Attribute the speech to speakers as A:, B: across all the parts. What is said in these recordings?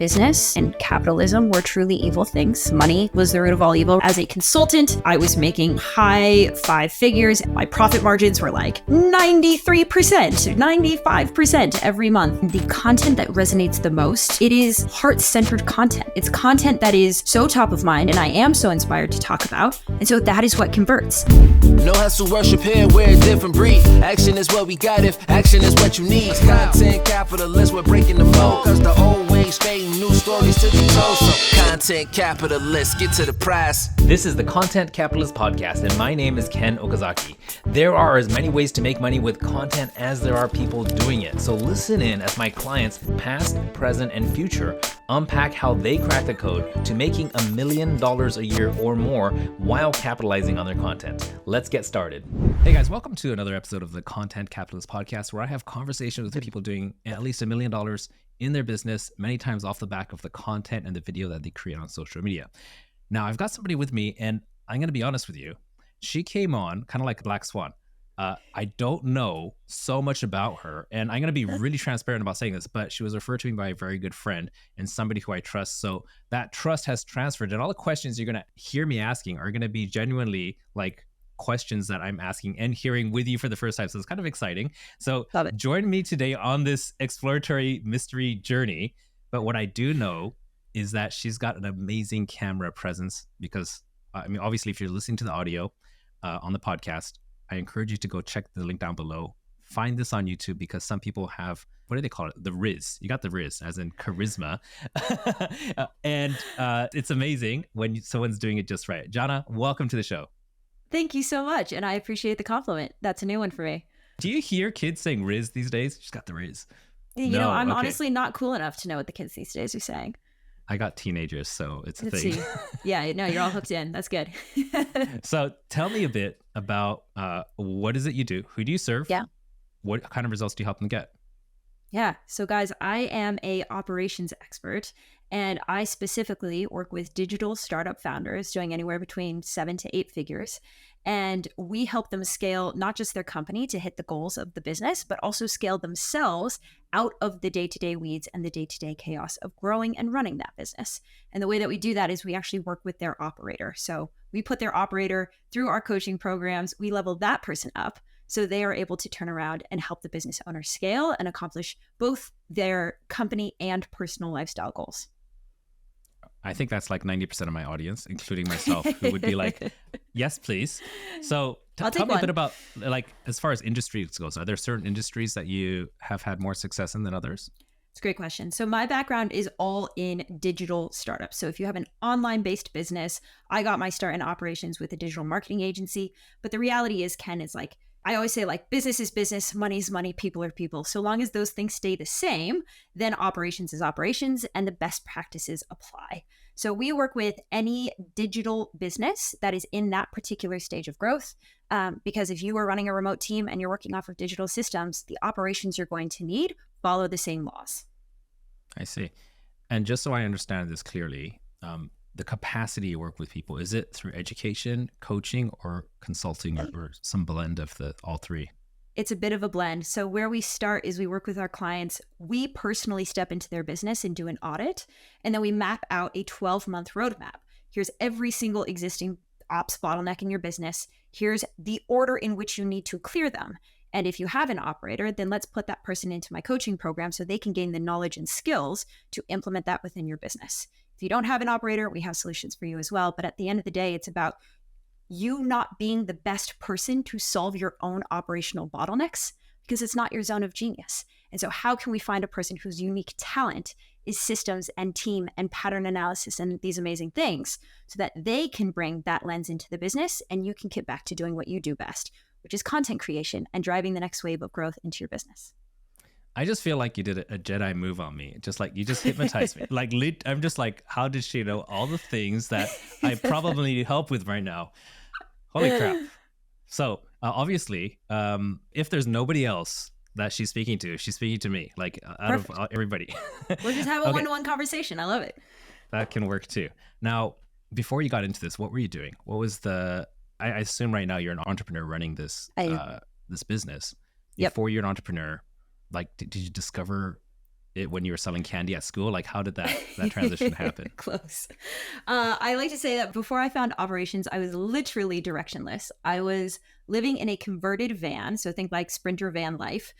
A: business and capitalism were truly evil things. Money was the root of all evil. As a consultant, I was making high 5 figures. My profit margins were like 93%, 95% every month. The content that resonates the most, it is heart-centered content. It's content that is so top of mind and I am so inspired to talk about. And so that is what converts.
B: No hustle worship here, we're a different breed. Action is what we got if action is what you need. Content capitalists, we're breaking the mold. Cause the old ways fading, new stories to be told. So content capitalists, get to the prize.
C: This is the Content Capitalist Podcast, and my name is Ken Okazaki. There are as many ways to make money with content as there are people doing it. So listen in as my clients, past, present, and future, unpack how they crack the code to making $1 million a year or more while capitalizing on their content. Let's get started.
D: Hey guys, welcome to another episode of the Content Capitalist Podcast, where I have conversations with people doing at least $1 million in their business, many times off the back of the content and the video that they create on social media. Now, I've got somebody with me, and I'm going to be honest with you. She came on kind of like a black swan. I don't know so much about her, and I'm going to be really transparent about saying this, but she was referred to me by a very good friend and somebody who I trust. So that trust has transferred, and all the questions you're going to hear me asking are going to be genuinely like questions that I'm asking and hearing with you for the first time. So it's kind of exciting. So join me today on this exploratory mystery journey. But what I do know is that she's got an amazing camera presence because, obviously, if you're listening to the audio on the podcast, I encourage you to go check the link down below. Find this on YouTube because some people have, what do they call it? The Riz. You got the Riz, as in charisma. And it's amazing when someone's doing it just right. Jhana, welcome to the show.
A: Thank you so much. And I appreciate the compliment. That's a new one for me.
D: Do you hear kids saying Riz these days? She's got the Riz.
A: I'm honestly not cool enough to know what the kids these days are saying.
D: I got teenagers, so it's a
A: Let's
D: thing.
A: see. Yeah, no, you're all hooked in. That's good.
D: So tell me a bit about what is it you do? Who do you serve?
A: Yeah.
D: What kind of results do you help them get?
A: Yeah. So guys, I am a operations expert, and I specifically work with digital startup founders doing anywhere between 7 to 8 figures. And we help them scale not just their company to hit the goals of the business, but also scale themselves out of the day-to-day weeds and the day-to-day chaos of growing and running that business. And the way that we do that is we actually work with their operator. So we put their operator through our coaching programs. We level that person up so they are able to turn around and help the business owner scale and accomplish both their company and personal lifestyle goals.
D: I think that's like 90% of my audience, including myself, who would be like, yes, please. So tell me a bit about, like, as far as industries goes, are there certain industries that you have had more success in than others?
A: It's a great question. So my background is all in digital startups. So if you have an online-based business, I got my start in operations with a digital marketing agency. But the reality is, Ken, is like, I always say, like, business is business, money is money, people are people. So long as those things stay the same, then operations is operations and the best practices apply. So we work with any digital business that is in that particular stage of growth. Because if you are running a remote team and you're working off of digital systems, the operations you're going to need follow the same laws.
D: I see. And just so I understand this clearly, the capacity you work with people, is it through education, coaching, or consulting, or some blend of all three?
A: It's a bit of a blend. So where we start is we work with our clients. We personally step into their business and do an audit, and then we map out a 12-month roadmap. Here's every single existing ops bottleneck in your business. Here's the order in which you need to clear them. And if you have an operator, then let's put that person into my coaching program so they can gain the knowledge and skills to implement that within your business. If you don't have an operator, we have solutions for you as well. But at the end of the day, it's about you not being the best person to solve your own operational bottlenecks because it's not your zone of genius. And so how can we find a person whose unique talent is systems and team and pattern analysis and these amazing things so that they can bring that lens into the business and you can get back to doing what you do best, which is content creation and driving the next wave of growth into your business.
D: I just feel like you did a Jedi move on me. Just like you just hypnotized me. I'm just like, how did she know all the things that I probably need help with right now? Holy crap. So obviously, if there's nobody else that she's speaking to me, like out
A: Perfect.
D: of everybody.
A: We'll just have a one-to-one conversation. I love it.
D: That can work too. Now, before you got into this, what were you doing? What was I assume right now you're an entrepreneur running this this business.
A: Yep.
D: Before you're an entrepreneur, like did you discover when you were selling candy at school? Like, how did that transition happen?
A: Close. I like to say that before I found operations, I was literally directionless. I was living in a converted van, so think like Sprinter van life,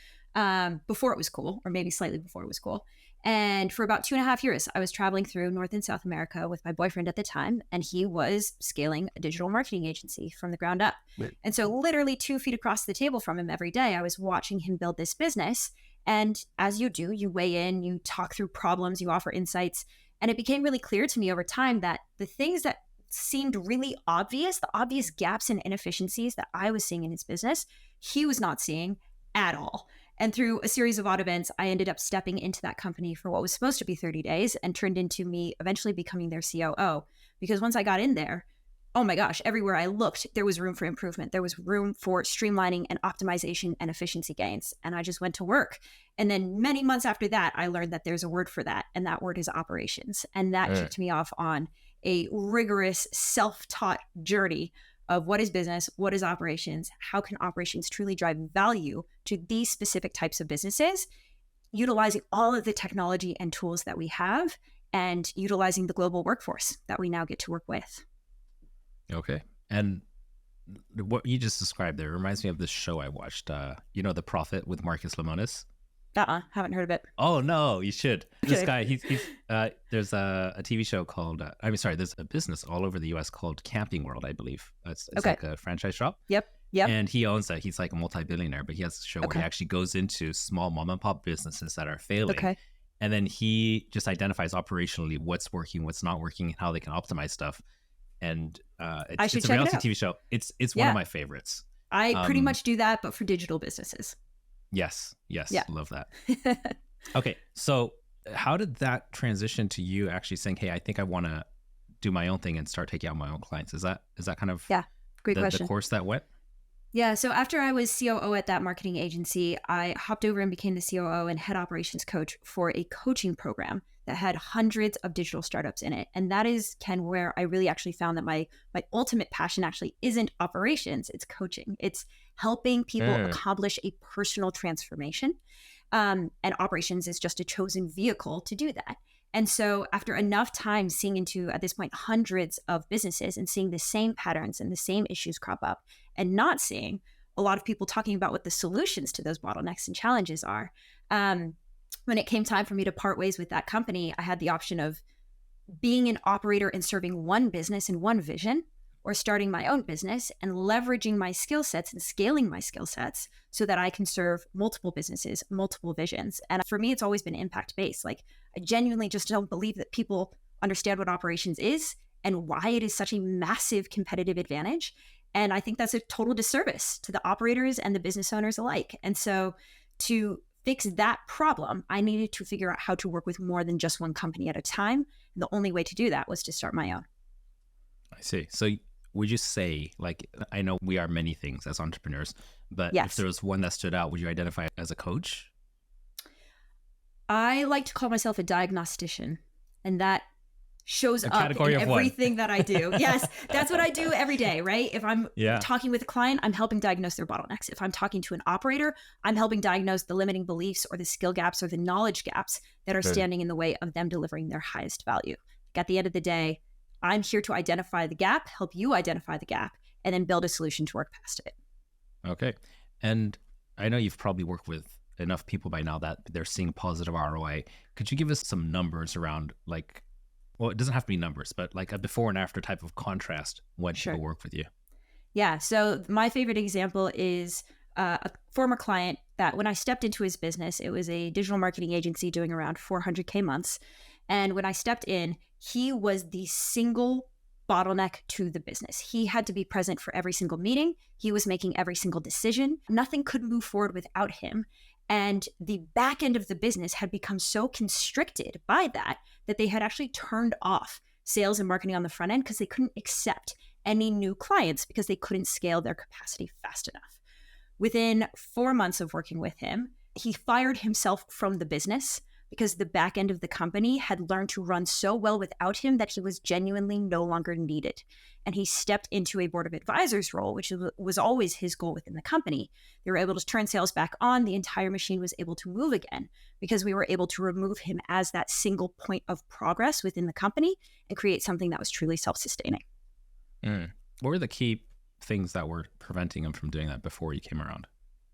A: before it was cool, or maybe slightly before it was cool. And for about 2.5 years, I was traveling through North and South America with my boyfriend at the time, and he was scaling a digital marketing agency from the ground up. Right. And so literally 2 feet across the table from him every day, I was watching him build this business. And as you do, you weigh in, you talk through problems, you offer insights. And it became really clear to me over time that the things that seemed really obvious, the obvious gaps and inefficiencies that I was seeing in his business, he was not seeing at all. And through a series of odd events, I ended up stepping into that company for what was supposed to be 30 days and turned into me eventually becoming their COO. Because once I got in there, oh my gosh, everywhere I looked, there was room for improvement. There was room for streamlining and optimization and efficiency gains. And I just went to work. And then many months after that, I learned that there's a word for that. And that word is operations. And that kicked me off on a rigorous self-taught journey of what is business, what is operations, how can operations truly drive value to these specific types of businesses, utilizing all of the technology and tools that we have and utilizing the global workforce that we now get to work with.
D: Okay. And what you just described there reminds me of this show I watched, The Prophet with Marcus Lemonis.
A: Haven't heard of it.
D: Oh no, you should. This guy, he's there's a TV show called, there's a business all over the US called Camping World, I believe. It's like a franchise shop.
A: Yep.
D: And he owns that. He's like a multi-billionaire, but he has a show where he actually goes into small mom and pop businesses that are failing. Okay. And then he just identifies operationally what's working, what's not working, and how they can optimize stuff. And it's a reality TV show. It's one of my favorites.
A: I pretty much do that, but for digital businesses.
D: Yes. Yeah. Love that. Okay. So how did that transition to you actually saying, hey, I think I want to do my own thing and start taking out my own clients? Is that kind of
A: great question.
D: The course that went?
A: Yeah. So after I was COO at that marketing agency, I hopped over and became the COO and head operations coach for a coaching program that had hundreds of digital startups in it. And that is, Ken, where I really actually found that my ultimate passion actually isn't operations, it's coaching. It's helping people accomplish a personal transformation. And operations is just a chosen vehicle to do that. And so after enough time seeing into, at this point, hundreds of businesses and seeing the same patterns and the same issues crop up and not seeing a lot of people talking about what the solutions to those bottlenecks and challenges are, when it came time for me to part ways with that company, I had the option of being an operator and serving one business and one vision, or starting my own business and leveraging my skill sets and scaling my skill sets so that I can serve multiple businesses, multiple visions. And for me, it's always been impact-based. Like, I genuinely just don't believe that people understand what operations is and why it is such a massive competitive advantage. And I think that's a total disservice to the operators and the business owners alike. And so to fix that problem, I needed to figure out how to work with more than just one company at a time. And the only way to do that was to start my own.
D: I see. So would you say, like, I know we are many things as entrepreneurs, but if there was one that stood out, would you identify as a coach?
A: I like to call myself a diagnostician, and that shows up in everything that I do. Yes, that's what I do every day, right? If I'm talking with a client, I'm helping diagnose their bottlenecks. If I'm talking to an operator, I'm helping diagnose the limiting beliefs or the skill gaps or the knowledge gaps that are standing in the way of them delivering their highest value. At the end of the day, I'm here to identify the gap, help you identify the gap, and then build a solution to work past it.
D: Okay. And I know you've probably worked with enough people by now that they're seeing positive ROI. Could you give us some numbers around, like, well, it doesn't have to be numbers, but like a before and after type of contrast when people work with you?
A: Yeah. So my favorite example is a former client that when I stepped into his business, it was a digital marketing agency doing around 400K months. And when I stepped in, he was the single bottleneck to the business. He had to be present for every single meeting. He was making every single decision. Nothing could move forward without him. And the back end of the business had become so constricted by that they had actually turned off sales and marketing on the front end because they couldn't accept any new clients because they couldn't scale their capacity fast enough. Within 4 months of working with him, he fired himself from the business, because the back end of the company had learned to run so well without him that he was genuinely no longer needed. And he stepped into a board of advisors role, which was always his goal within the company. They were able to turn sales back on. The entire machine was able to move again because we were able to remove him as that single point of progress within the company and create something that was truly self-sustaining.
D: What were the key things that were preventing him from doing that before you came around?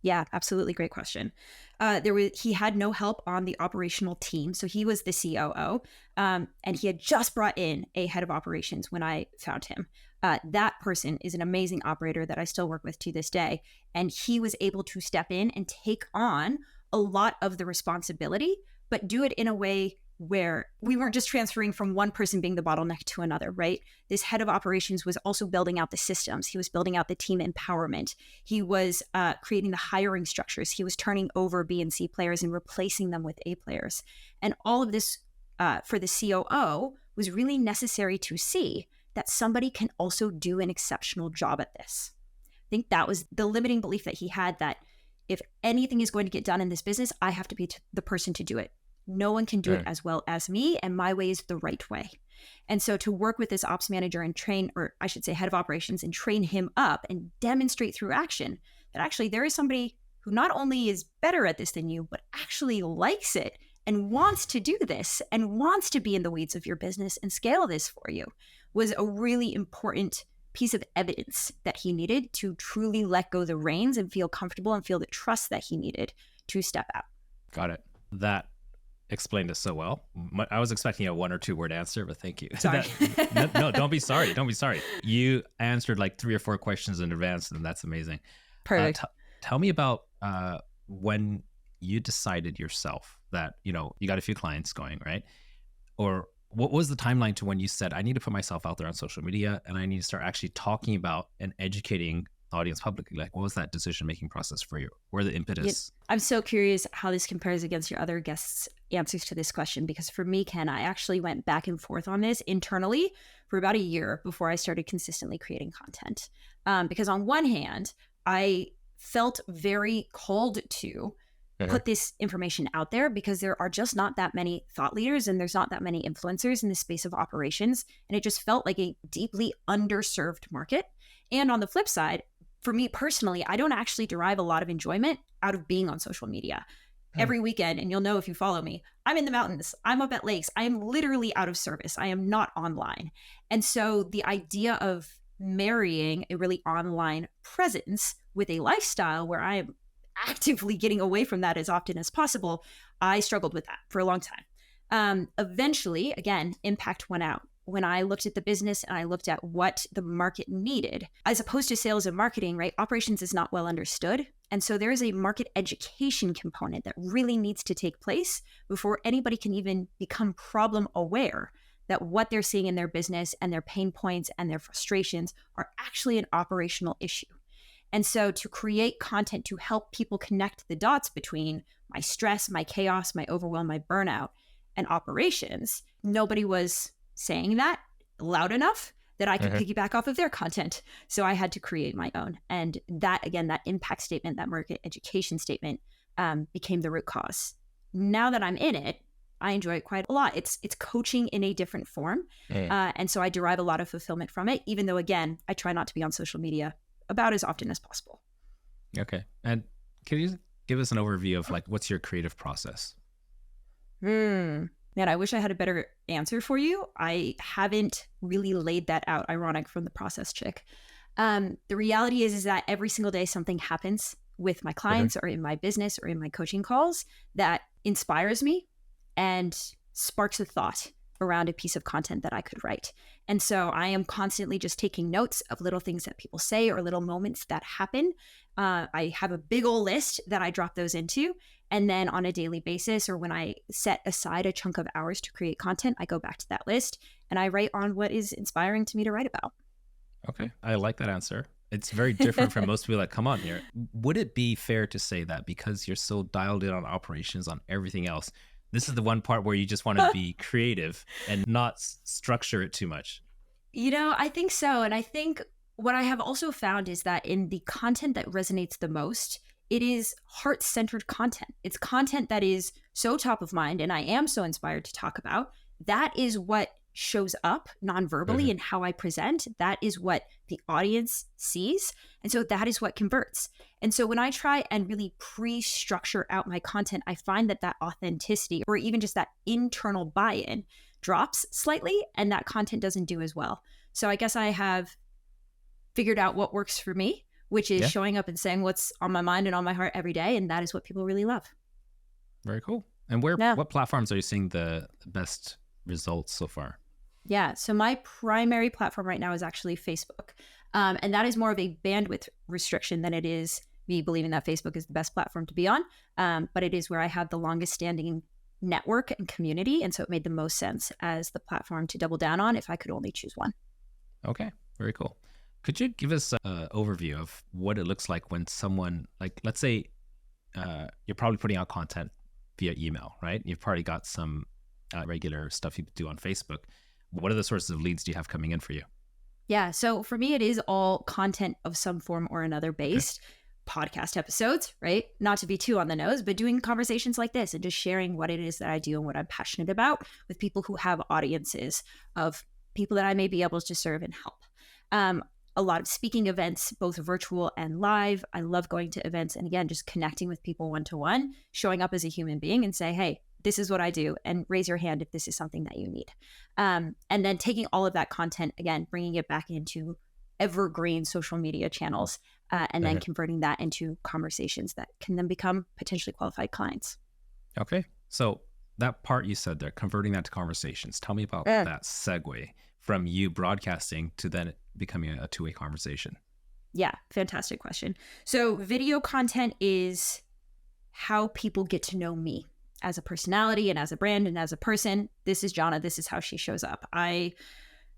A: Yeah, absolutely. Great question. He had no help on the operational team. So he was the COO, and he had just brought in a head of operations when I found him. That person is an amazing operator that I still work with to this day. And he was able to step in and take on a lot of the responsibility, but do it in a way where we weren't just transferring from one person being the bottleneck to another, right? This head of operations was also building out the systems. He was building out the team empowerment. He was creating the hiring structures. He was turning over B and C players and replacing them with A players. And all of this for the COO was really necessary to see that somebody can also do an exceptional job at this. I think that was the limiting belief that he had, that if anything is going to get done in this business, I have to be the person to do it. No one can do it as well as me, and my way is the right way. And so to work with this ops manager and train, or I should say head of operations, and train him up and demonstrate through action that actually there is somebody who not only is better at this than you, but actually likes it and wants to do this and wants to be in the weeds of your business and scale this for you, was a really important piece of evidence that he needed to truly let go the reins and feel comfortable and feel the trust that he needed to step out.
D: Got it. That explained it so well. I was expecting a 1 or 2 word answer, but thank you.
A: Sorry.
D: No, don't be sorry. Don't be sorry. You answered like 3 or 4 questions in advance, and that's amazing.
A: Perfect.
D: Tell me about when you decided yourself that, you got a few clients going, right? Or what was the timeline to when you said, I need to put myself out there on social media and I need to start actually talking about and educating the audience publicly? Like, what was that decision-making process for you? Where the impetus?
A: I'm so curious how this compares against your other guests' answers to this question, because for me, Ken, I actually went back and forth on this internally for about a year before I started consistently creating content. Because on one hand, I felt very called to put this information out there because there are just not that many thought leaders and there's not that many influencers in the space of operations. And it just felt like a deeply underserved market. And on the flip side, for me personally, I don't actually derive a lot of enjoyment out of being on social media. Every weekend, and you'll know if you follow me, I'm in the mountains, I'm up at lakes, I am literally out of service. I am not online. And so the idea of marrying a really online presence with a lifestyle where I am actively getting away from that as often as possible, I struggled with that for a long time. Eventually, again, impact went out. When I looked at the business and I looked at what the market needed, as opposed to sales and marketing, right? Operations is not well understood. And so there is a market education component that really needs to take place before anybody can even become problem aware that what they're seeing in their business and their pain points and their frustrations are actually an operational issue. And so to create content to help people connect the dots between my stress, my chaos, my overwhelm, my burnout, and operations, nobody was saying that loud enough that I could piggyback off of their content. So I had to create my own. And that, again, that impact statement, that market education statement became the root cause. Now that I'm in it, I enjoy it quite a lot. It's coaching in a different form. And so I derive a lot of fulfillment from it, even though, again, I try not to be on social media about as often as possible.
D: Okay. And can you give us an overview of like, what's your creative process?
A: Man, I wish I had a better answer for you. I haven't really laid that out, ironic from the process chick. The reality is that every single day something happens with my clients or in my business or in my coaching calls that inspires me and sparks a thought around a piece of content that I could write. And so I am constantly just taking notes of little things that people say or little moments that happen. I have a big old list that I drop those into. And then on a daily basis, or when I set aside a chunk of hours to create content, I go back to that list and I write on what is inspiring to me to write about.
D: Okay. I like that answer. It's very different from most people that come on here. Would it be fair to say that because you're so dialed in on operations, on everything else, this is the one part where you just want to be creative and not structure it too much?
A: I think so. And I think what I have also found is that in the content that resonates the most it is heart-centered content. It's content that is so top of mind and I am so inspired to talk about. That is what shows up non-verbally in how I present. That is what the audience sees. And so that is what converts. And so when I try and really pre-structure out my content, I find that that authenticity or even just that internal buy-in drops slightly and that content doesn't do as well. So I guess I have figured out what works for me, which is showing up and saying what's on my mind and on my heart every day. And that is what people really love.
D: Very cool. And what platforms are you seeing the best results so far?
A: Yeah. So my primary platform right now is actually Facebook. And that is more of a bandwidth restriction than it is me believing that Facebook is the best platform to be on. But it is where I have the longest standing network and community. And so it made the most sense as the platform to double down on if I could only choose one.
D: Okay. Very cool. Could you give us an overview of what it looks like when someone, like, let's say you're probably putting out content via email, right? You've probably got some regular stuff you do on Facebook. What are the sources of leads do you have coming in for you?
A: Yeah. So for me, it is all content of some form or another based. Podcast episodes, right? Not to be too on the nose, but doing conversations like this and just sharing what it is that I do and what I'm passionate about with people who have audiences of people that I may be able to serve and help. A lot of speaking events, both virtual and live. I love going to events and again, just connecting with people one-to-one, showing up as a human being and say, hey, this is what I do, and raise your hand if this is something that you need. And then taking all of that content, again, bringing it back into evergreen social media channels, and then converting that into conversations that can then become potentially qualified clients.
D: Okay. So that part you said there, converting that to conversations. Tell me about that segue from you broadcasting to then becoming a two-way conversation.
A: Yeah, fantastic question. So video content is how people get to know me as a personality and as a brand and as a person. This is Jhana. This is how she shows up. I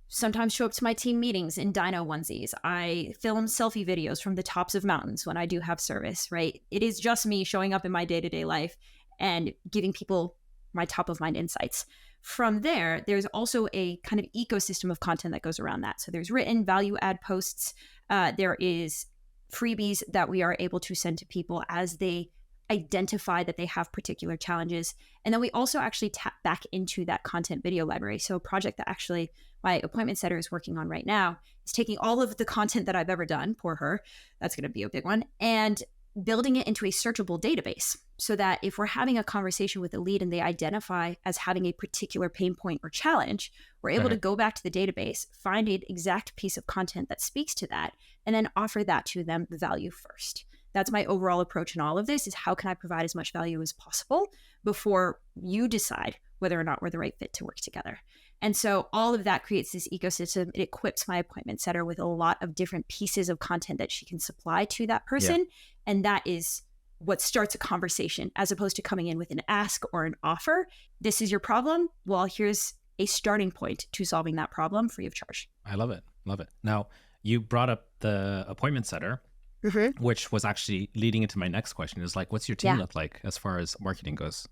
A: sometimes show up to my team meetings in dino onesies. I film selfie videos from the tops of mountains when I do have service, right? It is just me showing up in my day-to-day life and giving people my top of mind insights. From there, there's also a kind of ecosystem of content that goes around that. So there's written value add posts. There is freebies that we are able to send to people as they identify that they have particular challenges. And then we also actually tap back into that content video library. So a project that actually my appointment setter is working on right now is taking all of the content that I've ever done, poor her, that's going to be a big one, and building it into a searchable database so that if we're having a conversation with a lead and they identify as having a particular pain point or challenge, we're able to go back to the database, find an exact piece of content that speaks to that, and then offer that to them the value first. That's my overall approach in all of this is how can I provide as much value as possible before you decide whether or not we're the right fit to work together. And so all of that creates this ecosystem. It equips my appointment setter with a lot of different pieces of content that she can supply to that person. Yeah. And that is what starts a conversation as opposed to coming in with an ask or an offer. This is your problem. Well, here's a starting point to solving that problem free of charge.
D: I love it. Love it. Now, you brought up the appointment setter, which was actually leading into my next question is like, what's your team look like as far as marketing goes?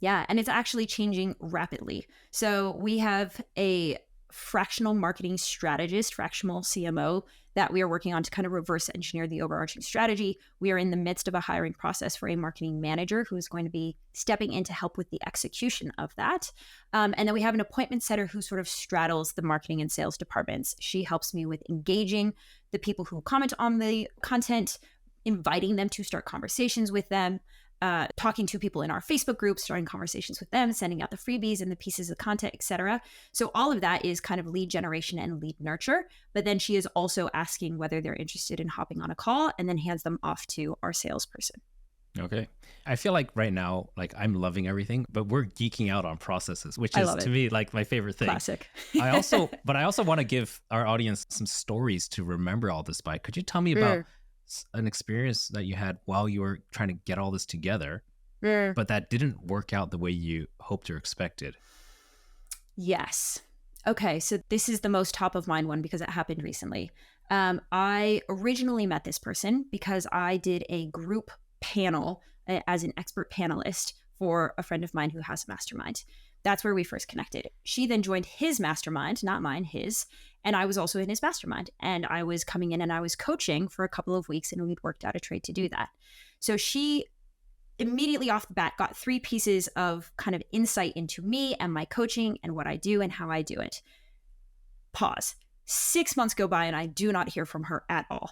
A: Yeah, and it's actually changing rapidly. So we have a fractional marketing strategist, fractional CMO, that we are working on to kind of reverse engineer the overarching strategy. We are in the midst of a hiring process for a marketing manager who is going to be stepping in to help with the execution of that. And then we have an appointment setter who sort of straddles the marketing and sales departments. She helps me with engaging the people who comment on the content, inviting them to start conversations with them, talking to people in our Facebook group, starting conversations with them, sending out the freebies and the pieces of content, etc. So all of that is kind of lead generation and lead nurture. But then she is also asking whether they're interested in hopping on a call and then hands them off to our salesperson.
D: Okay. I feel like right now, like I'm loving everything, but we're geeking out on processes, which is to me like my favorite thing.
A: Classic.
D: I also want to give our audience some stories to remember all this by. Could you tell me about an experience that you had while you were trying to get all this together, but that didn't work out the way you hoped or expected?
A: Yes. Okay. So this is the most top of mind one because it happened recently. I originally met this person because I did a group panel as an expert panelist for a friend of mine who has a mastermind. That's where we first connected. She then joined his mastermind, not mine, his, and I was also in his mastermind. And I was coming in and I was coaching for a couple of weeks and we'd worked out a trade to do that. So she immediately off the bat got 3 pieces of kind of insight into me and my coaching and what I do and how I do it. Pause. 6 months go by and I do not hear from her at all.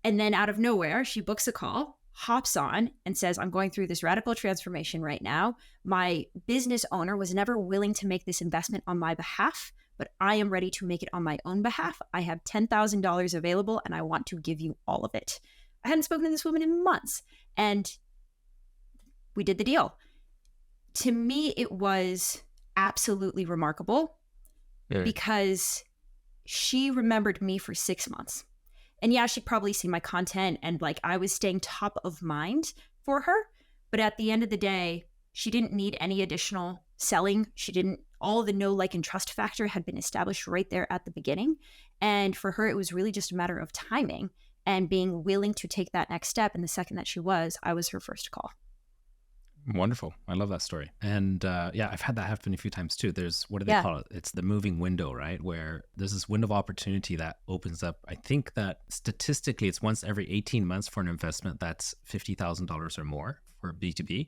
A: And then out of nowhere, she books a call, hops on and says, I'm going through this radical transformation right now. My business owner was never willing to make this investment on my behalf, but I am ready to make it on my own behalf. I have $10,000 available and I want to give you all of it. I hadn't spoken to this woman in months and we did the deal. To me, it was absolutely remarkable because she remembered me for 6 months. And yeah, she'd probably seen my content and like I was staying top of mind for her. But at the end of the day, she didn't need any additional selling. All the know, like, and trust factor had been established right there at the beginning. And for her, it was really just a matter of timing and being willing to take that next step. And the second that I was her first call.
D: Wonderful. I love that story. And yeah, I've had that happen a few times too. There's, what do they call it? It's the moving window, right? Where there's this window of opportunity that opens up. I think that statistically it's once every 18 months for an investment that's $50,000 or more for B2B.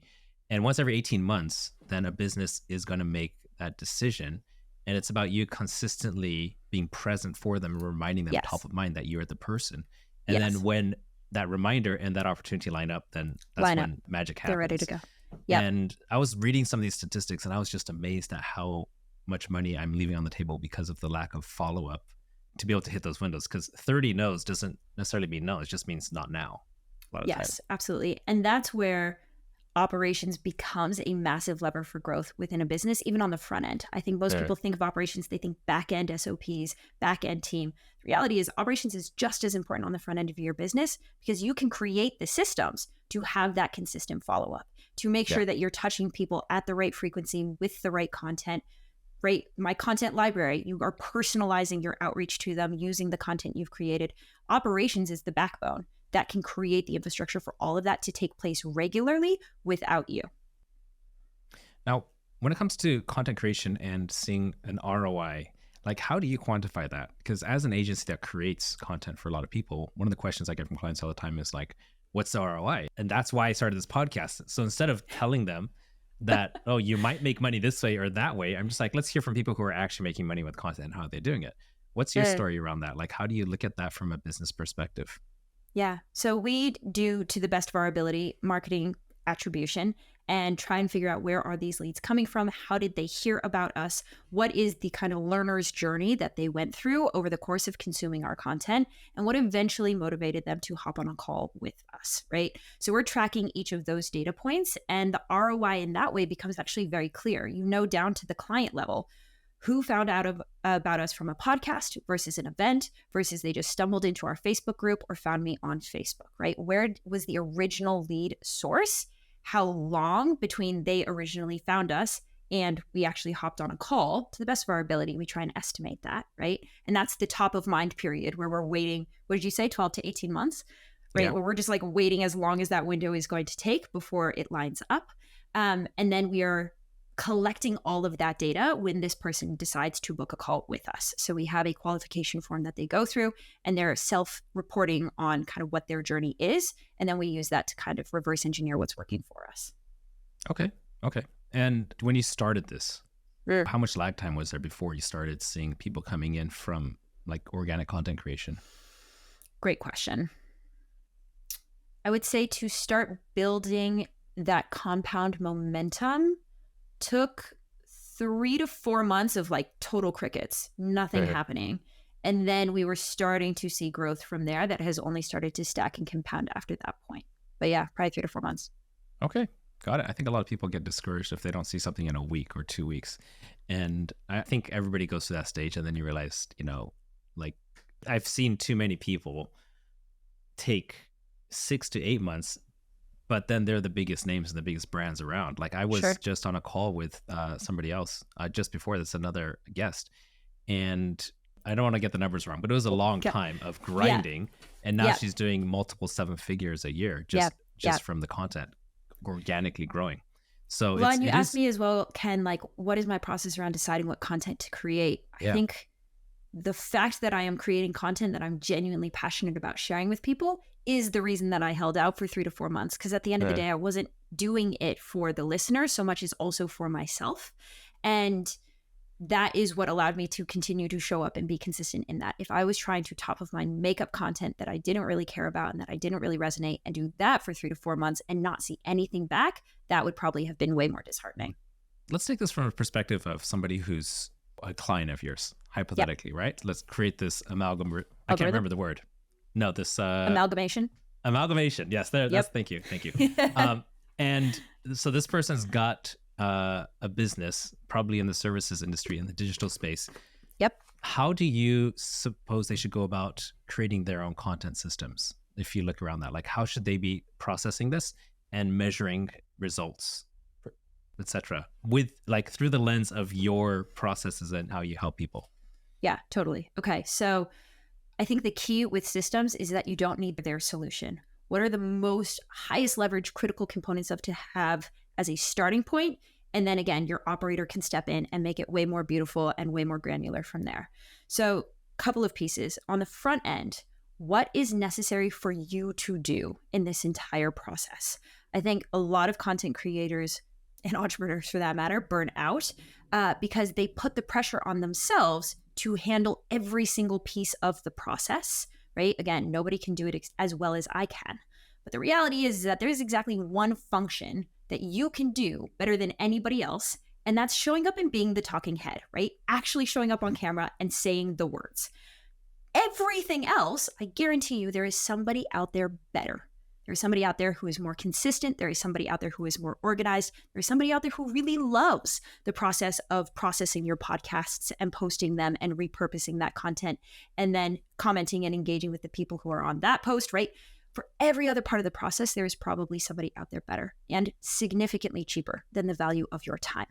D: And once every 18 months, then a business is going to make that decision. And it's about you consistently being present for them and reminding them top of mind that you're the person. And then when that reminder and that opportunity line up, then that's when magic happens.
A: They're ready to go. Yep.
D: And I was reading some of these statistics and I was just amazed at how much money I'm leaving on the table because of the lack of follow-up to be able to hit those windows. Because 30 no's doesn't necessarily mean no. It just means not now.
A: Yes, absolutely. And that's where operations becomes a massive lever for growth within a business, even on the front end. I think most people think of operations, they think back end SOPs, back end team. The reality is operations is just as important on the front end of your business because you can create the systems to have that consistent follow-up, to make sure that you're touching people at the right frequency with the right content, right? My content library, you are personalizing your outreach to them using the content you've created. Operations is the backbone that can create the infrastructure for all of that to take place regularly without you.
D: Now, when it comes to content creation and seeing an ROI, like how do you quantify that? Because as an agency that creates content for a lot of people, one of the questions I get from clients all the time is like, what's the ROI? And that's why I started this podcast. So instead of telling them that, oh, you might make money this way or that way, I'm just like, let's hear from people who are actually making money with content and how they're doing it. What's your story around that? Like, how do you look at that from a business perspective?
A: Yeah. So we do, to the best of our ability, marketing attribution and try and figure out where are these leads coming from? How did they hear about us? What is the kind of learner's journey that they went through over the course of consuming our content? And what eventually motivated them to hop on a call with us, right? So we're tracking each of those data points and the ROI in that way becomes actually very clear. You know, down to the client level, who found out about us from a podcast versus an event versus they just stumbled into our Facebook group or found me on Facebook, right? Where was the original lead source? How long between they originally found us and we actually hopped on a call? To the best of our ability, we try and estimate that, right? And that's the top of mind period where we're waiting, what did you say, 12 to 18 months, right? Where we're just like waiting as long as that window is going to take before it lines up. And then we are collecting all of that data when this person decides to book a call with us. So we have a qualification form that they go through and they're self-reporting on kind of what their journey is. And then we use that to kind of reverse engineer what's working for us.
D: Okay. And when you started this, how much lag time was there before you started seeing people coming in from like organic content creation?
A: Great question. I would say to start building that compound momentum took 3 to 4 months of like total crickets, nothing happening. And then we were starting to see growth from there that has only started to stack and compound after that point. But yeah, probably 3 to 4 months.
D: Okay, got it. I think a lot of people get discouraged if they don't see something in a week or 2 weeks. And I think everybody goes through that stage and then you realize, you know, like I've seen too many people take 6 to 8 months, but then they're the biggest names and the biggest brands around. Like I was just on a call with somebody else just before this, another guest. And I don't want to get the numbers wrong, but it was a long time of grinding. And now she's doing multiple 7 figures a year just from the content organically growing. So
A: and you asked me as well, Ken, like what is my process around deciding what content to create? I think the fact that I am creating content that I'm genuinely passionate about sharing with people is the reason that I held out for 3 to 4 months. Because at the end of the day, I wasn't doing it for the listener so much as also for myself. And that is what allowed me to continue to show up and be consistent in that. If I was trying to top of mind makeup content that I didn't really care about and that I didn't really resonate and do that for 3 to 4 months and not see anything back, that would probably have been way more disheartening.
D: Let's take this from a perspective of somebody who's a client of yours, hypothetically, right? Let's create this amalgam. I can't remember the word. No, this
A: amalgamation.
D: Amalgamation. Yes, there. That's thank you. And so this person's got a business, probably in the services industry, in the digital space.
A: Yep.
D: How do you suppose they should go about creating their own content systems? If you look around that, like how should they be processing this and measuring results, etc., with like through the lens of your processes and how you help people?
A: Yeah, totally. Okay. So I think the key with systems is that you don't need their solution. What are the most highest leverage critical components of to have as a starting point? And then again, your operator can step in and make it way more beautiful and way more granular from there. So a couple of pieces. On the front end, what is necessary for you to do in this entire process? I think a lot of content creators and entrepreneurs for that matter burn out because they put the pressure on themselves to handle every single piece of the process, right? Again, nobody can do it as well as I can. But the reality is that there's exactly one function that you can do better than anybody else, and that's showing up and being the talking head, right? Actually showing up on camera and saying the words. Everything else, I guarantee you, there is somebody out there better. There's somebody out there who is more consistent. There is somebody out there who is more organized. There's somebody out there who really loves the process of processing your podcasts and posting them and repurposing that content and then commenting and engaging with the people who are on that post, right? For every other part of the process, there is probably somebody out there better and significantly cheaper than the value of your time.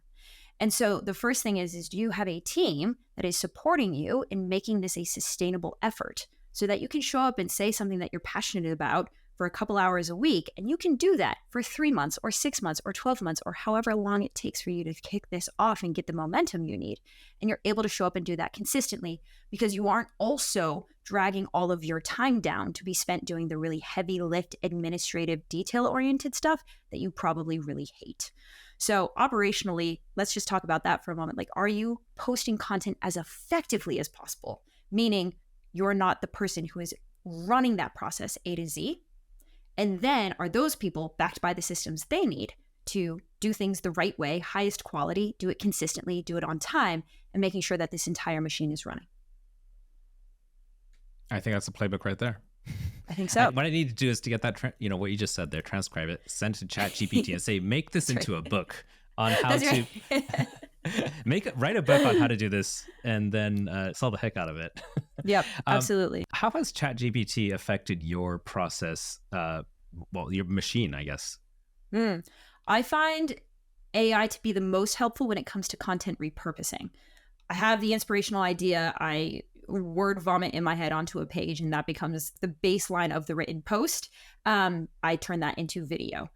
A: And so the first thing is do you have a team that is supporting you in making this a sustainable effort so that you can show up and say something that you're passionate about for a couple hours a week, and you can do that for 3 months or 6 months or 12 months or however long it takes for you to kick this off and get the momentum you need. And you're able to show up and do that consistently because you aren't also dragging all of your time down to be spent doing the really heavy lift, administrative, detail-oriented stuff that you probably really hate. So operationally, let's just talk about that for a moment. Like, are you posting content as effectively as possible? Meaning you're not the person who is running that process A to Z. And then are those people backed by the systems they need to do things the right way, highest quality, do it consistently, do it on time, and making sure that this entire machine is running?
D: I think that's a playbook right there.
A: I think so.
D: What I need to do is to get that, what you just said there, transcribe it, send to ChatGPT and say, make this into a book on how to write a book on how to do this and then sell the heck out of it.
A: Yep, absolutely.
D: How has ChatGPT affected your process? Your machine, I guess.
A: I find AI to be the most helpful when it comes to content repurposing. I have the inspirational idea. I word vomit in my head onto a page, and that becomes the baseline of the written post. I turn that into video.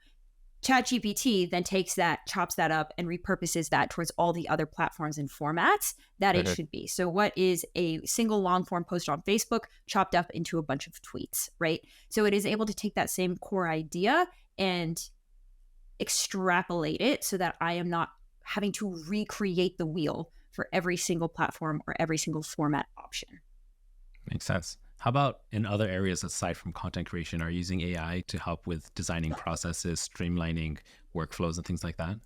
A: ChatGPT then takes that, chops that up, and repurposes that towards all the other platforms and formats that it should be. So what is a single long form post on Facebook chopped up into a bunch of tweets, right? So it is able to take that same core idea and extrapolate it so that I am not having to recreate the wheel for every single platform or every single format option.
D: Makes sense. How about in other areas aside from content creation? Are you using AI to help with designing processes, streamlining workflows and things like that?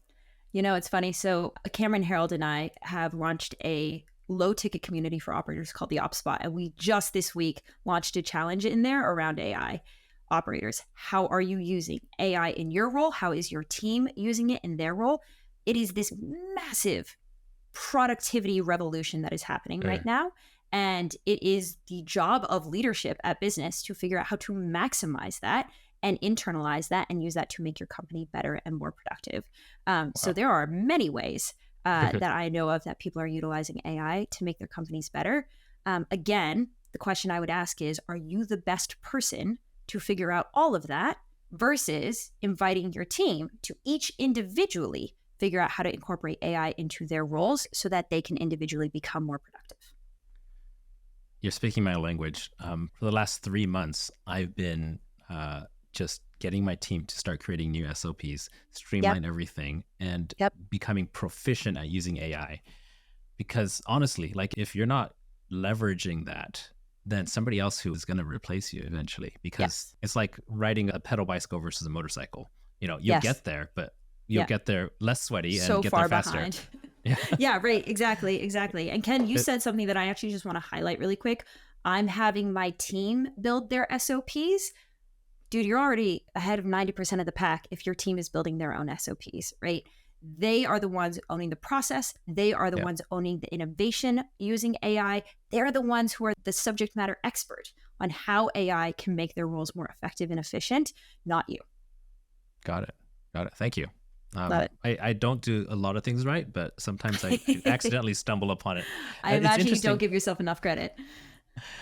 A: It's funny. So Cameron Harold and I have launched a low ticket community for operators called the Ops Spot. And we just this week launched a challenge in there around AI. Operators, how are you using AI in your role? How is your team using it in their role? It is this massive productivity revolution that is happening right now. And it is the job of leadership at business to figure out how to maximize that and internalize that and use that to make your company better and more productive. So there are many ways that I know of that people are utilizing AI to make their companies better. Again, the question I would ask is, are you the best person to figure out all of that versus inviting your team to each individually figure out how to incorporate AI into their roles so that they can individually become more productive?
D: You're speaking my language. For the last 3 months, I've been just getting my team to start creating new SOPs, streamline everything, and becoming proficient at using AI. Because honestly, like if you're not leveraging that, then somebody else who is going to replace you eventually, because it's like riding a pedal bicycle versus a motorcycle. You know, you'll get there, but you'll get there less sweaty and
A: so
D: get
A: far
D: there faster.
A: behind. Yeah, right. Exactly. And Ken, you said something that I actually just want to highlight really quick. I'm having my team build their SOPs. Dude, you're already ahead of 90% of the pack if your team is building their own SOPs, right? They are the ones owning the process. They are the ones owning the innovation using AI. They're the ones who are the subject matter expert on how AI can make their roles more effective and efficient, not you.
D: Got it. Thank you.
A: Love it.
D: I don't do a lot of things right, but sometimes I accidentally stumble upon it.
A: I imagine you don't give yourself enough credit.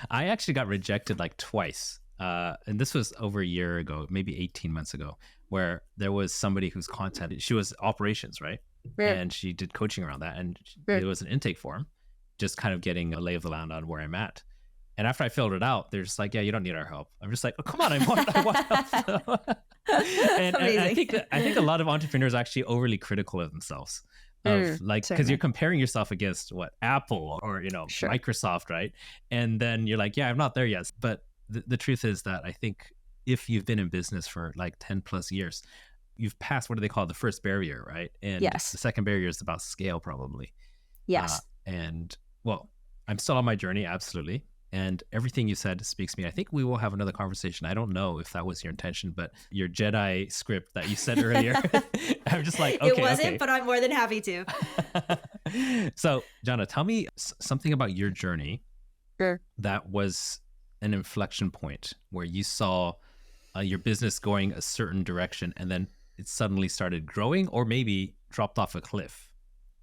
D: I actually got rejected like twice. And this was over a year ago, maybe 18 months ago, where there was somebody whose content, she was operations, right? And she did coaching around that. And it was an intake form, just kind of getting a lay of the land on where I'm at. And after I filled it out, they're just like, yeah, you don't need our help. I'm just like, oh, come on, I want help. and I think a lot of entrepreneurs are actually overly critical of themselves. Of like, because you're comparing yourself against what, Apple or, you know, Microsoft, right? And then you're like, yeah, I'm not there yet. But the truth is that I think if you've been in business for like 10 plus years, you've passed what do they call the first barrier, right? And the second barrier is about scale, probably. And well, I'm still on my journey, absolutely. And everything you said speaks to me. I think we will have another conversation. I don't know if that was your intention, but your Jedi script that you said earlier, I'm just like, okay.
A: It wasn't, but I'm more than happy to.
D: So, Jhana, tell me something about your journey that was an inflection point where you saw your business going a certain direction and then it suddenly started growing or maybe dropped off a cliff.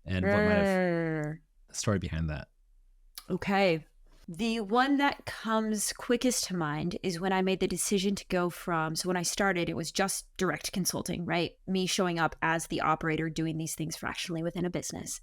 D: And what might have the story behind that?
A: Okay. The one that comes quickest to mind is when I made the decision to go from, so when I started, it was just direct consulting, right? Me showing up as the operator doing these things fractionally within a business.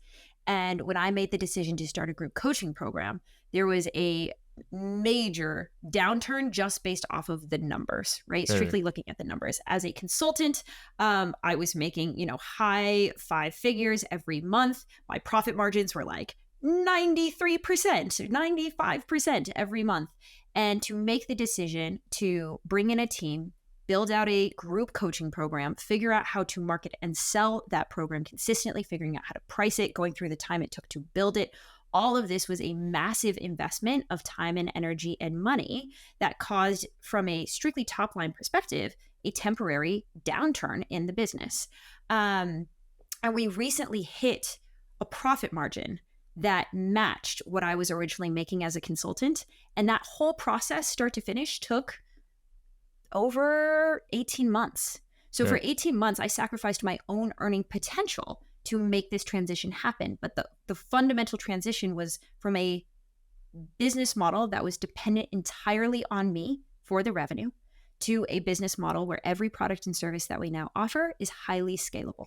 A: And when I made the decision to start a group coaching program, there was a major downturn just based off of the numbers, right? Strictly looking at the numbers. As a consultant, I was making, high 5 figures every month. My profit margins were like 93%, 95% every month. And to make the decision to bring in a team, build out a group coaching program, figure out how to market and sell that program consistently, figuring out how to price it, going through the time it took to build it. All of this was a massive investment of time and energy and money that caused, from a strictly top line perspective, a temporary downturn in the business. And we recently hit a profit margin that matched what I was originally making as a consultant. And that whole process, start to finish, took over 18 months. So for 18 months, I sacrificed my own earning potential to make this transition happen. But the fundamental transition was from a business model that was dependent entirely on me for the revenue to a business model where every product and service that we now offer is highly scalable.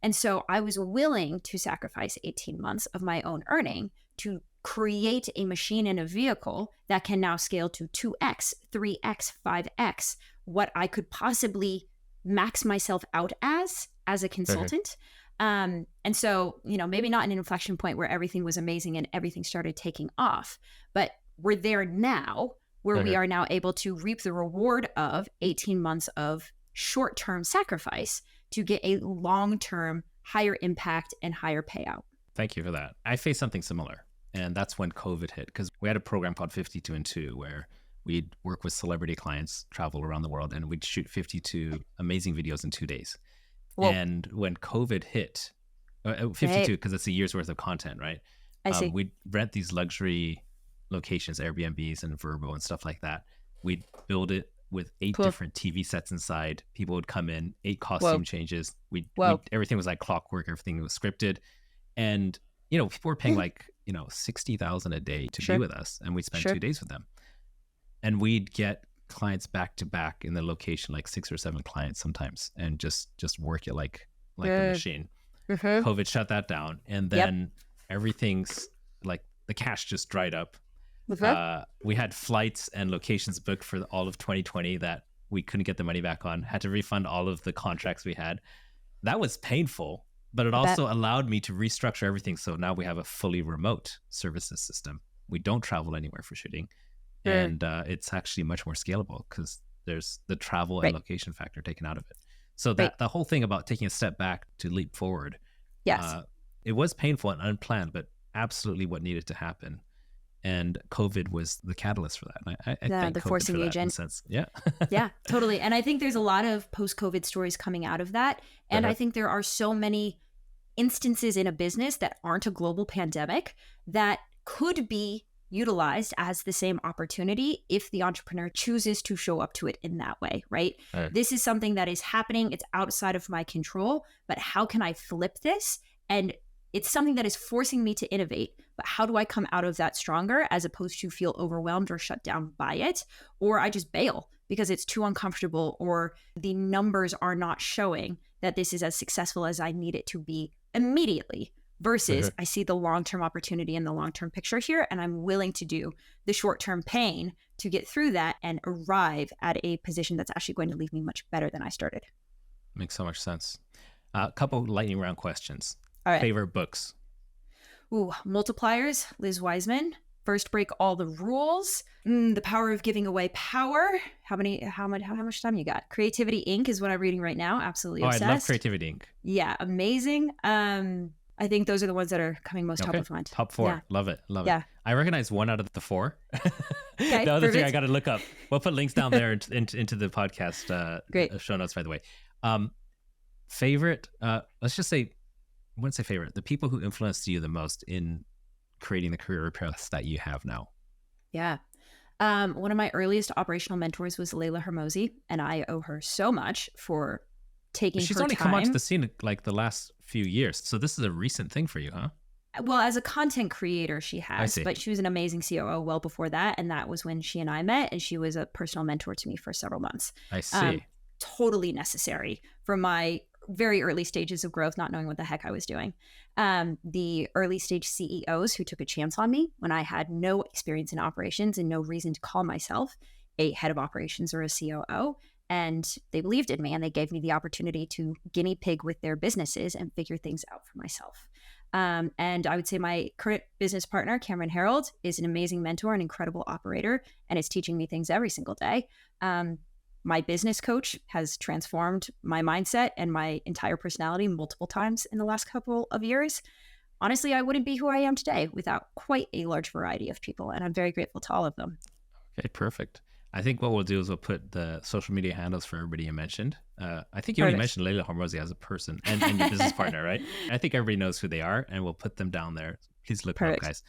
A: And so I was willing to sacrifice 18 months of my own earning to create a machine and a vehicle that can now scale to 2x, 3x, 5x, what I could possibly max myself out as a consultant. And so, maybe not an inflection point where everything was amazing and everything started taking off, but we're there now where we are now able to reap the reward of 18 months of short-term sacrifice to get a long-term higher impact and higher payout.
D: Thank you for that. I faced something similar, and that's when COVID hit, because we had a program called 52 and 2 where we'd work with celebrity clients, travel around the world, and we'd shoot 52 amazing videos in 2 days. Whoa. And when COVID hit, 52, because it's a year's worth of content, right?
A: I see.
D: We'd rent these luxury locations, Airbnbs and Vrbo and stuff like that. We'd build it with 8 different TV sets inside. People would come in, 8 costume changes. Everything was like clockwork. Everything was scripted. And, people were paying like, $60,000 a day to be with us. And we'd spend 2 days with them. And we'd get clients back to back in the location, like 6 or 7 clients sometimes, and just work it like a machine. COVID shut that down. And then everything's like the cash just dried up. We had flights and locations booked for all of 2020 that we couldn't get the money back on, had to refund all of the contracts we had. That was painful, but it also allowed me to restructure everything. So now we have a fully remote services system. We don't travel anywhere for shooting. And it's actually much more scalable because there's the travel and location factor taken out of it. So that the whole thing about taking a step back to leap forward, it was painful and unplanned, but absolutely what needed to happen. And COVID was the catalyst for that. And I thank
A: the
D: COVID
A: forcing
D: for that
A: agent.
D: in a sense. Yeah.
A: Yeah, totally. And I think there's a lot of post-COVID stories coming out of that. And I think there are so many instances in a business that aren't a global pandemic that could be utilized as the same opportunity if the entrepreneur chooses to show up to it in that way, right? This is something that is happening. It's outside of my control, but how can I flip this? And it's something that is forcing me to innovate, but how do I come out of that stronger as opposed to feel overwhelmed or shut down by it? Or I just bail because it's too uncomfortable or the numbers are not showing that this is as successful as I need it to be immediately versus I see the long-term opportunity and the long-term picture here, and I'm willing to do the short-term pain to get through that and arrive at a position that's actually going to leave me much better than I started.
D: Makes so much sense. A couple lightning round questions.
A: All right.
D: Favorite books?
A: Ooh, Multipliers, Liz Wiseman. First Break All the Rules. The Power of Giving Away Power. How much time you got? Creativity Inc. is what I'm reading right now. Absolutely obsessed.
D: I love Creativity Inc.
A: Yeah, amazing. I think those are the ones that are coming most top of mind.
D: Top 4.
A: Yeah.
D: Love it. I recognize 1 out of the 4.
A: Okay,
D: the other
A: perfect.
D: thing I got to look up. We'll put links down there into the podcast
A: Great.
D: Show notes, by the way. Favorite, let's just say, I wouldn't say favorite, the people who influenced you the most in creating the career paths that you have now.
A: Yeah. One of my earliest operational mentors was Layla Hermosi, and I owe her so much for taking
D: She's
A: her
D: only
A: time.
D: come onto the scene like the last few years. So this is a recent thing for you, huh?
A: Well, as a content creator, she has,
D: see.
A: but she was an amazing COO well before that. And that was when she and I met, and she was a personal mentor to me for several months.
D: I see.
A: Totally necessary for my very early stages of growth, not knowing what the heck I was doing. The early stage CEOs who took a chance on me when I had no experience in operations and no reason to call myself a head of operations or a COO. And they believed in me and they gave me the opportunity to guinea pig with their businesses and figure things out for myself. And I would say my current business partner, Cameron Harold, is an amazing mentor, an incredible operator, and is teaching me things every single day. My business coach has transformed my mindset and my entire personality multiple times in the last couple of years. Honestly, I wouldn't be who I am today without quite a large variety of people, and I'm very grateful to all of them.
D: Okay, perfect. I think what we'll do is we'll put the social media handles for everybody you mentioned. I think you already mentioned Layla Hormozi as a person and your business partner, right? I think everybody knows who they are, and we'll put them down there. Please look them up, guys.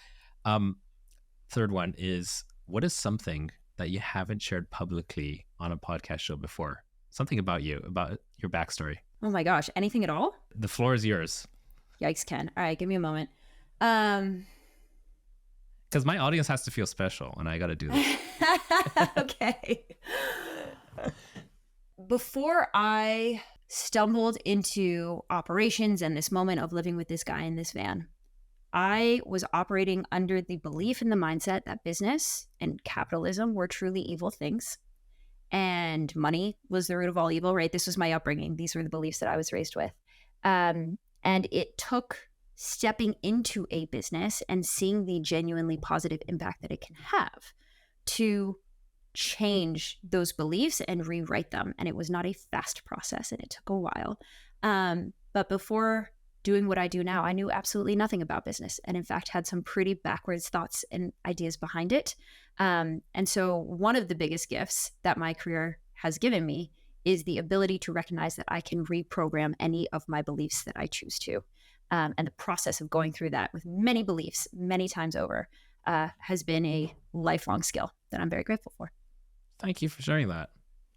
D: Third one is, what is something that you haven't shared publicly on a podcast show before? Something about you, about your backstory.
A: Oh my gosh, anything at all?
D: The floor is yours.
A: Yikes, Ken. All right, give me a moment.
D: Because my audience has to feel special, and I got to do this.
A: Okay. Before I stumbled into operations and this moment of living with this guy in this van, I was operating under the belief and the mindset that business and capitalism were truly evil things. And money was the root of all evil, right? This was my upbringing. These were the beliefs that I was raised with. And it took stepping into a business and seeing the genuinely positive impact that it can have to change those beliefs and rewrite them. And it was not a fast process, and it took a while. But before doing what I do now, I knew absolutely nothing about business, and in fact had some pretty backwards thoughts and ideas behind it. And so one of the biggest gifts that my career has given me is the ability to recognize that I can reprogram any of my beliefs that I choose to. And the process of going through that with many beliefs many times over has been a lifelong skill that I'm very grateful for.
D: Thank you for sharing that.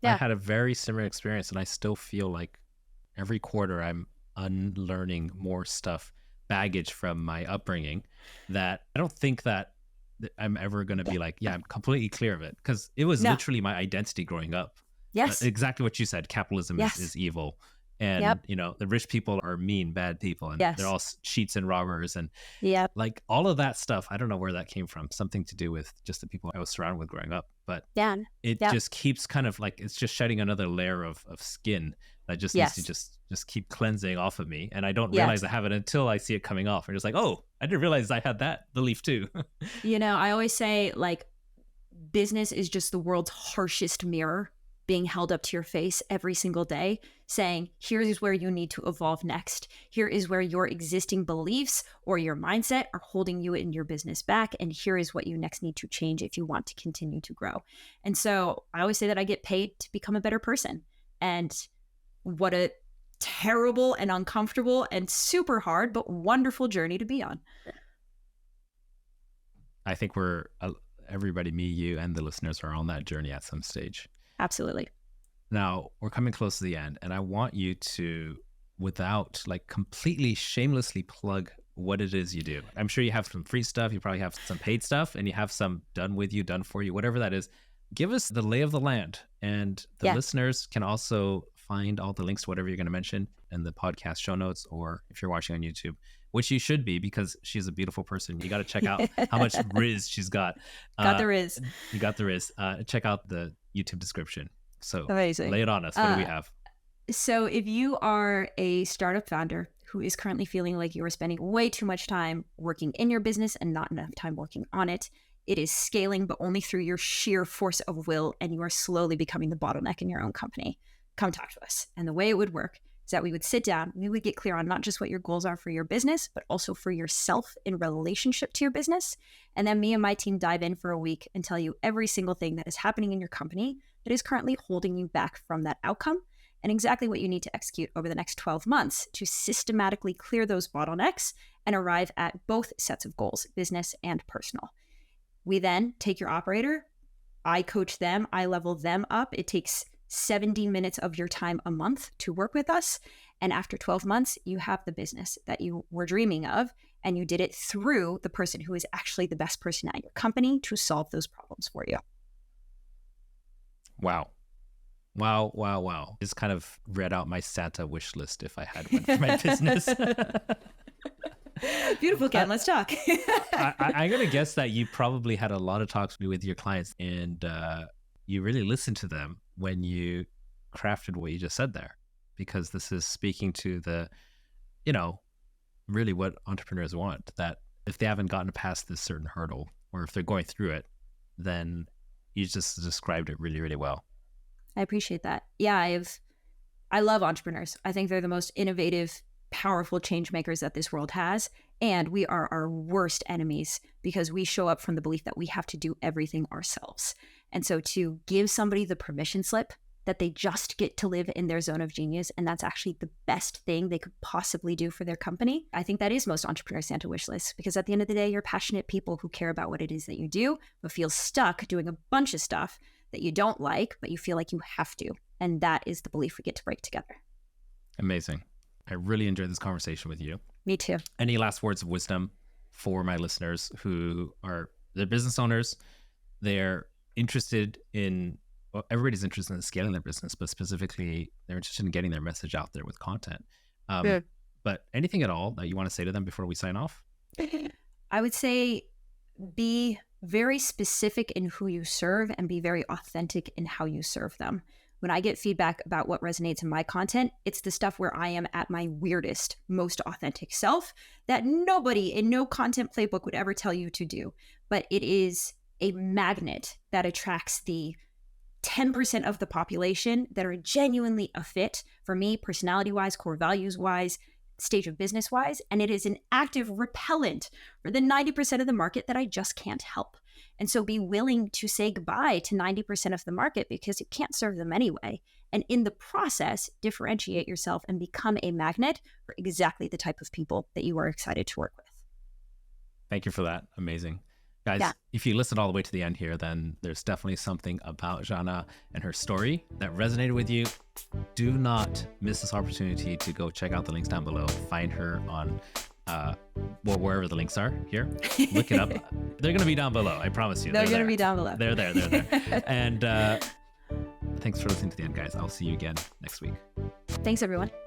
A: Yeah.
D: I had a very similar experience, and I still feel like every quarter I'm unlearning more stuff, baggage from my upbringing, that I don't think that I'm ever going to be like, yeah, I'm completely clear of it, because it was literally my identity growing up.
A: Yes.
D: Exactly what you said. Capitalism is evil. And,
A: Yep.
D: the rich people are mean, bad people, and
A: Yes.
D: they're all cheats and robbers. And
A: Yep.
D: like all of that stuff, I don't know where that came from. Something to do with just the people I was surrounded with growing up. But
A: Yeah.
D: it
A: Yep.
D: just keeps kind of like, it's just shedding another layer of skin that just needs to just keep cleansing off of me. And I don't realize I have it until I see it coming off. I'm just like, oh, I didn't realize I had that belief too.
A: I always say, like, business is just the world's harshest mirror being held up to your face every single day, saying, here is where you need to evolve next. Here is where your existing beliefs or your mindset are holding you in your business back. And here is what you next need to change if you want to continue to grow. And so I always say that I get paid to become a better person. And what a terrible and uncomfortable and super hard, but wonderful journey to be on.
D: I think everybody, me, you, and the listeners are on that journey at some stage.
A: Absolutely.
D: Now, we're coming close to the end, and I want you to, without like completely shamelessly plug what it is you do. I'm sure you have some free stuff, you probably have some paid stuff, and you have some done with you, done for you, whatever that is. Give us the lay of the land, and the listeners can also find all the links to whatever you're going to mention in the podcast show notes, or if you're watching on YouTube, which you should be, because she's a beautiful person. You got to check out how much riz she's got.
A: Got the riz.
D: You got the riz. Check out the YouTube description. So
A: amazing.
D: Lay it on us. What do we have?
A: So if you are a startup founder who is currently feeling like you are spending way too much time working in your business and not enough time working on it, it is scaling, but only through your sheer force of will, and you are slowly becoming the bottleneck in your own company, come talk to us. And the way it would work is that we would sit down, we would get clear on not just what your goals are for your business, but also for yourself in relationship to your business. And then me and my team dive in for a week and tell you every single thing that is happening in your company that is currently holding you back from that outcome, and exactly what you need to execute over the next 12 months to systematically clear those bottlenecks and arrive at both sets of goals, business and personal. We then take your operator, I coach them, I level them up. It takes 70 minutes of your time a month to work with us. And after 12 months, you have the business that you were dreaming of, and you did it through the person who is actually the best person at your company to solve those problems for you.
D: Wow. Just kind of read out my Santa wish list if I had one for my business.
A: Beautiful, Ken. Let's talk.
D: I'm going to guess that you probably had a lot of talks with your clients, and you really listened to them when you crafted what you just said there, because this is speaking to the, really what entrepreneurs want, that if they haven't gotten past this certain hurdle, or if they're going through it, then you just described it really, really well.
A: I appreciate that. Yeah, I love entrepreneurs. I think they're the most innovative, powerful change makers that this world has. And we are our worst enemies because we show up from the belief that we have to do everything ourselves. And so to give somebody the permission slip that they just get to live in their zone of genius, and that's actually the best thing they could possibly do for their company, I think that is most entrepreneur Santa wish lists, because at the end of the day, you're passionate people who care about what it is that you do, but feel stuck doing a bunch of stuff that you don't like, but you feel like you have to. And that is the belief we get to break together.
D: Amazing. I really enjoyed this conversation with you.
A: Me too.
D: Any last words of wisdom for my listeners who they're business owners? They're interested in, everybody's interested in scaling their business, but specifically they're interested in getting their message out there with content. But anything at all that you want to say to them before we sign off?
A: I would say be very specific in who you serve and be very authentic in how you serve them. When I get feedback about what resonates in my content, it's the stuff where I am at my weirdest, most authentic self that nobody in no content playbook would ever tell you to do. But it is a magnet that attracts the 10% of the population that are genuinely a fit for me, personality-wise, core values-wise, stage of business-wise, and it is an active repellent for the 90% of the market that I just can't help. And so be willing to say goodbye to 90% of the market because you can't serve them anyway. And in the process, differentiate yourself and become a magnet for exactly the type of people that you are excited to work with.
D: Thank you for that. Amazing. Guys, If you listen all the way to the end here, then there's definitely something about Jhana and her story that resonated with you. Do not miss this opportunity to go check out the links down below. Find her on wherever the links are here. Look it up. They're going to be down below. I promise you.
A: They're going to be down below.
D: They're there. And thanks for listening to the end, guys. I'll see you again next week.
A: Thanks, everyone.